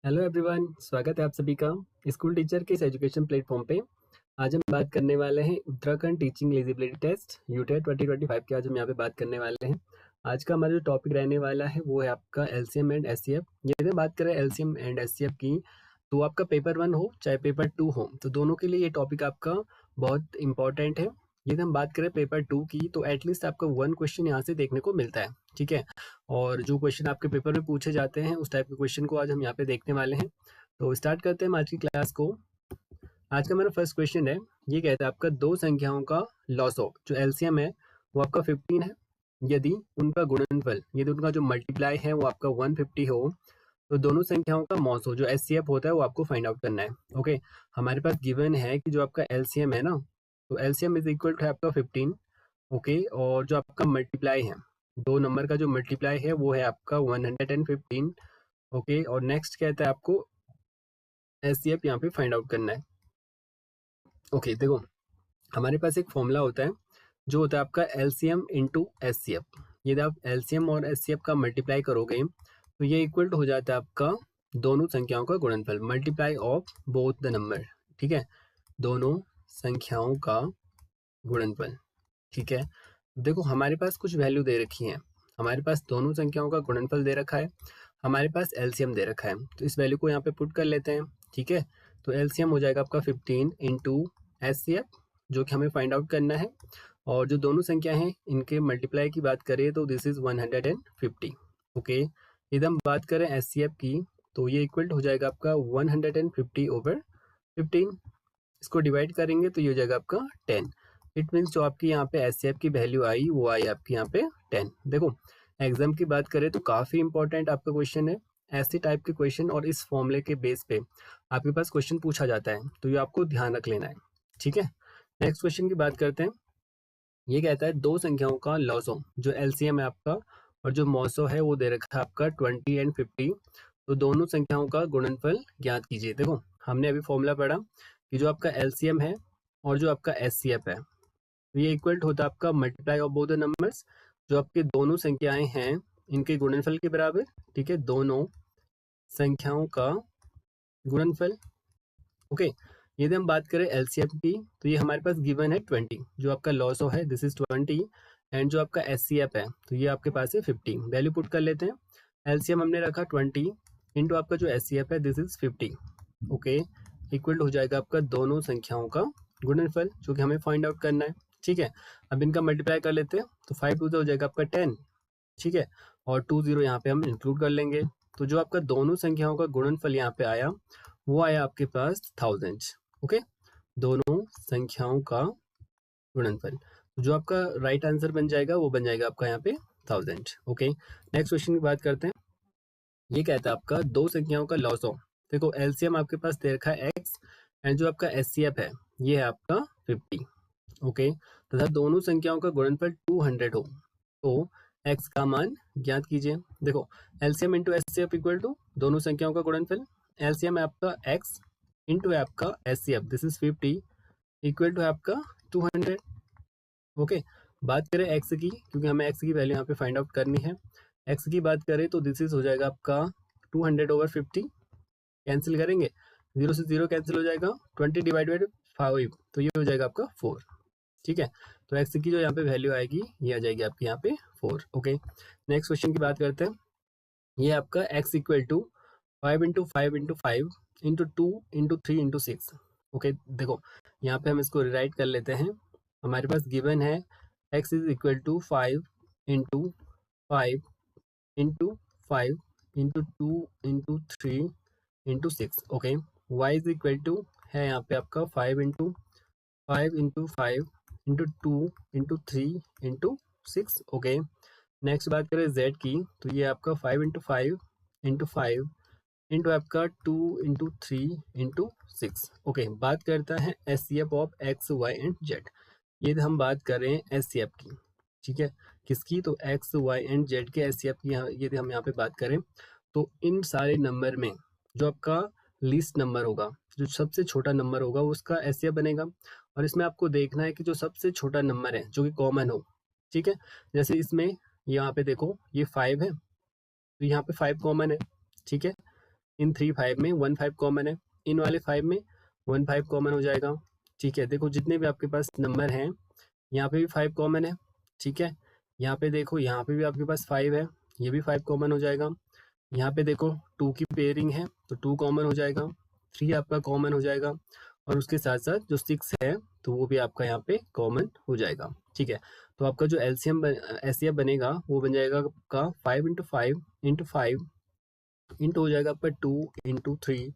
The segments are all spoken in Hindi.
हेलो एवरीवन, स्वागत है आप सभी का स्कूल टीचर के इस एजुकेशन प्लेटफॉर्म पे। आज हम बात करने वाले हैं Uttarakhand teaching eligibility test UTET 2025 के। आज हम यहाँ पे बात करने वाले हैं। आज का हमारा जो टॉपिक रहने वाला है वो है आपका एलसीएम एंड एचसीएफ। यदि बात करें एलसीएम एंड एचसीएफ की, तो आपका पेपर 1 हो चाहे पेपर 2 हो, तो दोनों के लिए ये टॉपिक आपका बहुत इंपॉर्टेंट है। यदि हम बात करें पेपर 2 की, तो एटलीस्ट आपका 1 क्वेश्चन यहाँ से देखने को मिलता है, ठीक है। और जो क्वेश्चन आपके पेपर में पूछे जाते हैं उस टाइप के क्वेश्चन को आज हम यहाँ पे देखने वाले हैं। तो स्टार्ट करते हैं आज की क्लास को। आज का मेरा फर्स्ट क्वेश्चन है, ये कहता है आपका दो संख्याओं का लॉसो जो एलसीएम है वो आपका 15 है। यदि उनका गुणनफल, यदि उनका जो मल्टीप्लाई है वो आपका 150 हो, तो दोनों संख्याओं का मॉसो जो एचसीएफ होता है वो आपको फाइंड आउट करना है। ओके, हमारे पास गिवन है कि जो आपका एलसीएम है ना, तो एलसीएम इज इक्वल टू आपका 15। ओके, और जो आपका मल्टीप्लाई है, दो नंबर का जो मल्टीप्लाई है वो है आपका 115। ओके, और नेक्स्ट कहता है आपको एचसीएफ यहाँ पे फाइंड आउट करना है। ओके, देखो हमारे पास एक फॉर्मूला होता है जो होता है आपका एलसीएम इंटू एचसीएफ। यदि आप एलसीएम और एचसीएफ का मल्टीप्लाई करोगे तो ये इक्वल टू हो जाता है आपका दोनों संख्याओं का गुणनफल, multiply of both the number, ठीक है, दोनों संख्याओं का गुणनफल, ठीक है। देखो हमारे पास कुछ वैल्यू दे रखी है, हमारे पास दोनों संख्याओं का गुणनफल दे रखा है, हमारे पास एलसीएम दे रखा है, तो इस वैल्यू को यहाँ पे पुट कर लेते हैं, ठीक है। तो एलसीएम हो जाएगा आपका 15 इंटू एचसीएफ जो कि हमें फाइंड आउट करना है, और जो दोनों संख्या हैं इनके मल्टीप्लाई की बात करें तो दिस इज 150। ओके, यदि हम बात करें एचसीएफ की, तो ये इक्वल हो जाएगा आपका 150 ओवर 15। इसको डिवाइड करेंगे तो ये हो जाएगा आपका 10। इट मीन्स जो आपकी यहाँ पे एचसीएफ की वैल्यू आई वो आई आपकी यहाँ पे 10। देखो एग्जाम की बात करें तो काफी इंपॉर्टेंट आपका क्वेश्चन है। ऐसे टाइप के क्वेश्चन और इस फॉर्मूले के बेस पे आपके पास क्वेश्चन पूछा जाता है, तो ये आपको ध्यान रख लेना है, ठीक है। नेक्स्ट क्वेश्चन की बात करते हैं। ये कहता है दो संख्याओं का लॉसो जो एलसीएम है आपका और जो मॉसो है वो दे रखा है आपका 20 एंड 50, तो दोनों संख्याओं का गुणनफल ज्ञात कीजिए। देखो हमने अभी फॉर्मूला पढ़ा कि जो आपका एलसीएम है और जो आपका एचसीएफ है, तो ये इक्वल होता है आपका multiply of both the numbers, जो आपके दोनों संख्याएं हैं इनके गुणनफल के बराबर, ठीक है, दोनों संख्याओं का गुणनफल। ओके, यदि हम बात करें एलसीएम की, तो ये हमारे पास गिवन है 20, जो आपका लॉसो है दिस इज 20, एंड जो आपका एचसीएफ है तो ये आपके पास है 50। वैल्यू पुट कर लेते हैं। एलसीएम हमने रखा 20 इंटू आपका जो एचसीएफ है दिस इज 50। ओके, इक्वल हो जाएगा आपका दोनों संख्याओं का गुणनफल जो कि हमें फाइंड आउट करना है, ठीक है। अब इनका मल्टीप्लाई कर लेते हैं, तो 5 टू हो जाएगा आपका 10, ठीक है, और 20 यहाँ पे हम इंक्लूड कर लेंगे, तो जो आपका दोनों संख्याओं का गुणनफल यहाँ पे आया वो आया आपके पास 1000। ओके, दोनों संख्याओं का गुणनफल, जो आपका राइट आंसर बन जाएगा वो बन जाएगा आपका यहाँ पे 1000। ओके, नेक्स्ट क्वेश्चन की बात करते हैं। ये कहता है आपका दो संख्याओं का लॉसो। देखो एलसीएम आपके पास दे रखा है x, एंड जो आपका एचसीएफ है ये है आपका 50। ओके, तथा दोनों संख्याओं का गुणनफल 200 हो, तो x का मान ज्ञात कीजिए। देखो LCM into HCF equal to दोनों संख्याओं का गुणनफल, एलसीएम है आपका x इंटू है आपका HCF this is 50 equal to है आपका 200। ओके, बात करें x की, क्योंकि हमें x की वैल्यू यहाँ पे फाइंड आउट करनी है। x की बात करें तो दिस इज हो जाएगा आपका 200 ओवर 50, कैंसिल करेंगे, 0 से 0 कैंसिल हो जाएगा, 20 डिवाइडेड 5, तो ये हो जाएगा आपका 4, ठीक है। तो x की जो यहाँ पे वैल्यू आएगी ये आ जाएगी आपकी यहाँ पे 4। ओके, नेक्स्ट क्वेश्चन की बात करते हैं। ये आपका x equal to 5 into 5 into 5 into 2 into 3 into 6। Okay, देखो यहाँ पे हम इसको रिराइट कर लेते हैं। हमारे पास गिवन है x is equal to 5 into 5 into 5 into 2 into 3 into 6। Okay, y is equal to है यहाँ पे आपका 5 into 5 into 5 into 2 into 3 into 6। Okay, next बात करें z की, तो ये आपका 5 इंटू 5 इंटू 5 इंटू आपका 2 इंटू 3 इंटू 6। ओके, बात करता है HCF of x Y and z. ये हम बात कर रहे हैं एचसीएफ की, ठीक है, किसकी, तो एक्स वाई एंड जेड के एचसीएफ की यदि हम यहाँ पे बात करें तो इन सारे नंबर में जो आपका लीस्ट नंबर होगा, जो सबसे छोटा नंबर होगा उसका एचसीएफ बनेगा। और इसमें आपको देखना है कि जो सबसे छोटा नंबर है जो कि कॉमन हो, ठीक है। जैसे इसमें यहाँ पे देखो ये 5 है, तो यहाँ पे 5 कॉमन है, ठीक है। इन 3 5 में 1 5 कॉमन है, इन वाले 5 में 1 5 कॉमन हो जाएगा। ठीक है, देखो जितने भी आपके पास नंबर हैं यहाँ पे भी 5 कॉमन है। ठीक है, यहाँ पे देखो यहाँ पे भी आपके पास 5 है, ये भी 5 कॉमन हो जाएगा। यहाँ पे देखो 2 की पेयरिंग है तो 2 कॉमन हो जाएगा, 3 आपका कॉमन हो जाएगा और उसके साथ साथ जो 6 है तो वो भी आपका यहाँ पे कॉमन हो जाएगा। ठीक है, तो आपका जो एलसीएम एचसीएफ बनेगा वो बन जाएगा आपका 5 इंटू 5 इंटू 5 इंटू हो जाएगा आपका 2 इंटू 3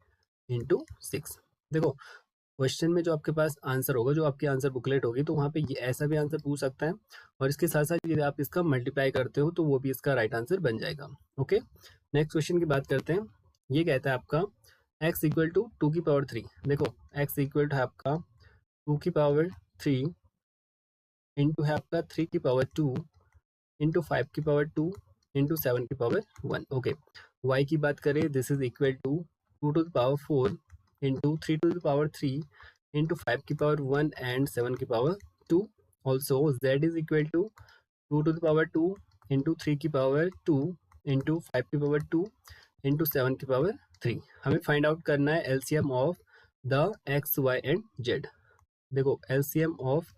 इंटू 6। देखो क्वेश्चन में जो आपके पास आंसर होगा, जो आपकी आंसर बुकलेट होगी, तो वहाँ पे ये ऐसा भी आंसर पूछ सकता है और इसके साथ साथ यदि आप इसका मल्टीप्लाई करते हो तो वो भी इसका राइट आंसर बन जाएगा। ओके, नेक्स्ट क्वेश्चन की बात करते हैं। ये कहता है आपका x इक्वल टू 2 की पावर 3। देखो x इक्वल टू है आपका 2 की पावर 3 इंटू है आपका 3 की पावर 2 इंटू 5 की पावर 2 इंटू 7 की पावर 1। ओके, y की बात करें, this is equal to 2 to the power 4 into 3 to the power 3 into 5 की पावर 1 एंड 7 की power 2। Also z is equal to 2 to the power 2 into 3 की पावर 2 इंटू 5 की पावर 2 इंटू 7 की पावर 3। हमें फाइंड आउट करना है LCM of the X Y and Z. देखो LCM of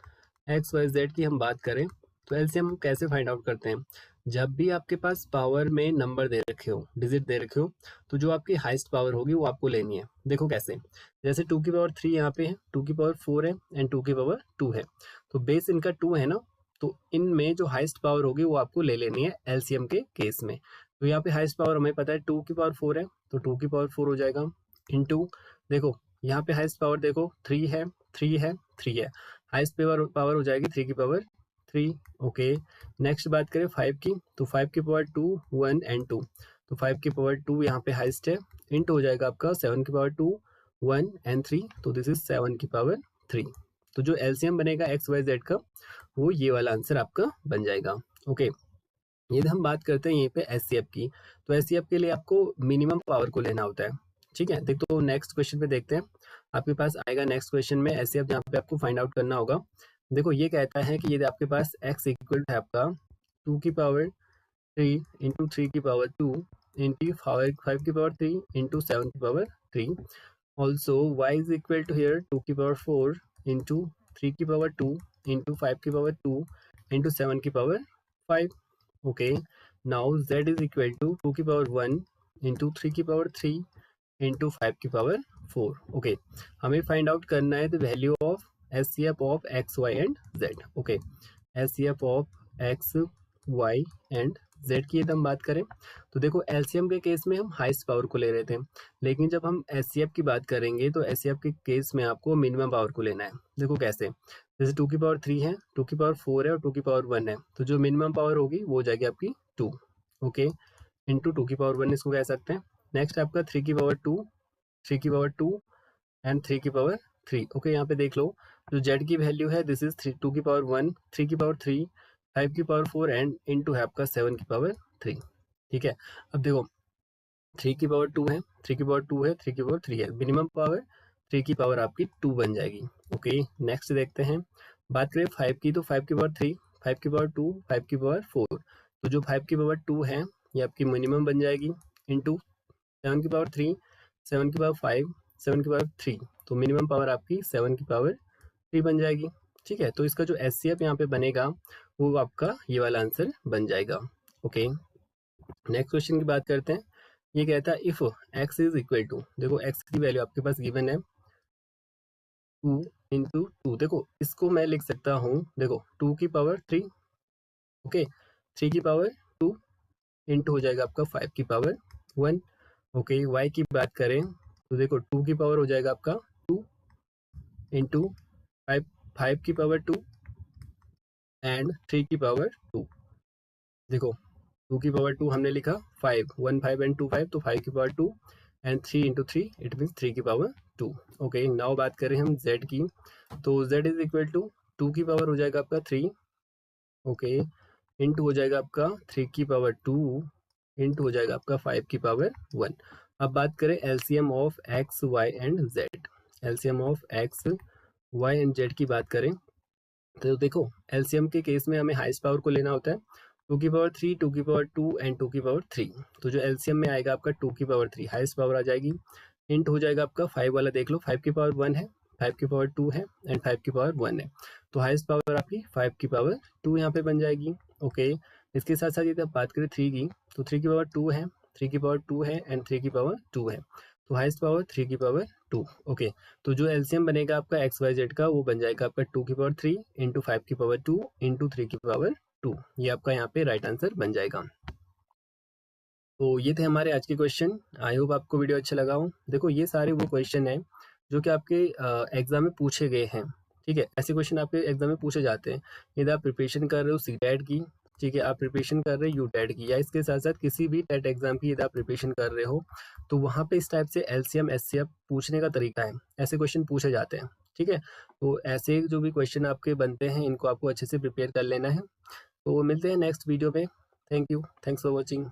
x Y Z की हम बात करें तो एलसीएम कैसे फाइंड आउट करते हैं, जब भी आपके पास पावर में नंबर दे रखे हो, डिजिट दे रखे हो, तो जो आपकी हाईएस्ट पावर होगी वो आपको लेनी है। देखो कैसे, जैसे 2 की पावर 3 यहाँ पे है, 2 की पावर 4 है एंड 2 की पावर 2 है, तो बेस इनका 2 है ना, तो इनमें जो हाईएस्ट पावर होगी वो आपको ले लेनी है एलसीएम के केस में। तो यहाँ पे हाईएस्ट पावर हमें पता है 2 की पावर 4 है, तो 2 की पावर 4 हो जाएगा इनटू, देखो यहाँ पे हाईएस्ट पावर देखो 3 है, 3 है, 3 है, हाईएस्ट पावर हो जाएगी 3 की पावर 3। ओके, नेक्स्ट बात करें 5 की, तो 5 की पावर 2 1 एंड 2, तो 5 की पावर 2 यहाँ पे हाईएस्ट है, इंटू हो जाएगा आपका 7 की पावर 2 1 एंड 3, तो दिस इज 7 की पावर 3। तो जो एलसीएम बनेगा एक्स वाई जेड का वो ये वाला आंसर आपका बन जाएगा। ओके, यदि हम बात करते हैं यहीं पे एचसीएफ की, तो एचसीएफ के लिए आपको मिनिमम पावर को लेना होता है। ठीक है, देख तो नेक्स्ट क्वेश्चन पे देखते हैं, आपके पास आएगा नेक्स्ट क्वेश्चन में एचसीएफ जहाँ पे आपको फाइंड आउट करना होगा। देखो ये कहता है कि यदि आपके पास x इक्वल है आपका 2 की पावर 3 इंटू 3 की पावर 2 इंटू 5 की पावर 3 इंटू 7 की power 3, also y is equal to here 2 की पावर 4 इंटू 3 की पावर 2 इंटू 5 की पावर 2 इंटू 7 की power 5। Okay, now z is equal to 2 की पावर 1 इंटू 3 की पावर 3 इंटू 5 की पावर 4। ओके, हमें फाइंड आउट करना है the value of HCF of x Y and z. Okay, HCF of x Y and z की यदि हम बात करें तो देखो एलसीएम के केस में हम हाईएस्ट पावर को ले रहे थे, लेकिन जब हम एचसीएफ की बात करेंगे तो एचसीएफ के केस में आपको मिनिमम पावर को लेना है। देखो कैसे, जैसे 2 की पावर 3 है, 2 की पावर 4 है और 2 की पावर 1 है, तो जो मिनिमम पावर होगी वो हो जाएगी आपकी 2। ओके, इंटू 2 की पावर 1 इसको कह सकते हैं। नेक्स्ट आपका 3 की पावर 2, 3 की पावर 2 एंड 3 की पावर 3। ओके, यहाँ पे देख लो जो z की वैल्यू है दिस इज 2 की पावर 1, 3 की पावर 3, 5 की पावर 4 एंड इनटू है आपका 7 की पावर 3। ठीक है, अब देखो 3 की पावर 2 है, 3 की पावर 2 है, 3 की पावर 3 है, मिनिमम पावर 3 की पावर आपकी 2 बन जाएगी। ओके, नेक्स्ट देखते हैं, बात करें 5 की, तो 5 की पावर 3, 5 की पावर 2, 5 की पावर 4, तो जो 5 की पावर 2 है ये आपकी मिनिमम बन जाएगी इंटू 7 की पावर 3, 7 की पावर 5, 7 की पावर 3, तो मिनिमम पावर आपकी 7 की पावर 3 बन जाएगी। ठीक है, तो इसका जो एचसीएफ यहाँ पे बनेगा वो आपका ये वाला आंसर बन जाएगा। ओके, नेक्स्ट क्वेश्चन की बात करते हैं। ये कहता है if x is equal to, देखो x की वैल्यू आपके पास गिवन है 2 इंटू 2, देखो इसको मैं लिख सकता हूँ, देखो 2 की पावर 3, ओके, 3 की पावर 2 इंटू हो जाएगा आपका 5 की पावर 1। ओके, y की बात करें तो देखो 2 की पावर हो जाएगा आपका 2 इंटू 5 की पावर 2 एंड 3 की पावर 2। देखो 2 की पावर 2 हमने लिखा 5, 1 5 एंड 2 5, तो 5 की power 2 and 3 into 3 it means 3 की पावर 2। ओके, नाउ बात करें हम z की, तो z इज इक्वल टू 2 की पावर हो जाएगा आपका 3, ओके, इंटू हो जाएगा आपका 3 की पावर 2 इंटू हो जाएगा आपका 5 की पावर 1। अब बात करें LCM of x Y and z, LCM of x Y and z की बात करें तो देखो एलसीएम के केस में हमें हाईएस्ट पावर को लेना होता है, 2 की पावर 3, 2 की पावर 2 एंड 2 की पावर 3। तो जो एलसीएम में आएगा आपका 2 की पावर 3, हाईएस्ट पावर आ जाएगी। इंट हो जाएगा आपका 5 वाला, देख लो 5 की पावर 1 है, 5 की पावर 2 है एंड 5 की पावर 1 है। तो हाईएस्ट पावर आपकी 5 की पावर 2 यहाँ पे बन जाएगी। ओके, इसके साथ साथ यदि आप बात करें 3 की, तो 3 की पावर 2 है, 3 की पावर 2 है एंड 3 की पावर 2 है। तो हाईएस्ट पावर 3 की पावर 2। ओके, तो जो एलसीएम बनेगा आपका एक्स वाई जेड का, वो बन जाएगा आपका 2 की पावर 3 इंटू 5 की पावर 2 इंटू 3 की पावर 2। ये आपका यहाँ पे राइट आंसर बन जाएगा। तो ये थे हमारे आज के क्वेश्चन। आई होप आपको वीडियो अच्छा लगा हो। देखो ये सारे वो क्वेश्चन हैं जो कि आपके एग्जाम में पूछे गए हैं। ठीक है, ऐसे क्वेश्चन आपके एग्जाम में पूछे जाते हैं। यदि आप प्रिपरेशन कर रहे हो सीटेट की, ठीक है, आप प्रिपरेशन कर रहे हो यूटेट की, या इसके साथ साथ किसी भी टेट एग्जाम की यदि आप प्रिपरेशन कर रहे हो, तो वहाँ पे इस टाइप से एलसीएम एचसीएफ पूछने का तरीका है, ऐसे क्वेश्चन पूछे जाते हैं। ठीक है, तो ऐसे जो भी क्वेश्चन आपके बनते हैं, इनको आपको अच्छे से प्रिपेयर कर लेना है। तो मिलते हैं नेक्स्ट वीडियो में। Thank you, thanks for watching.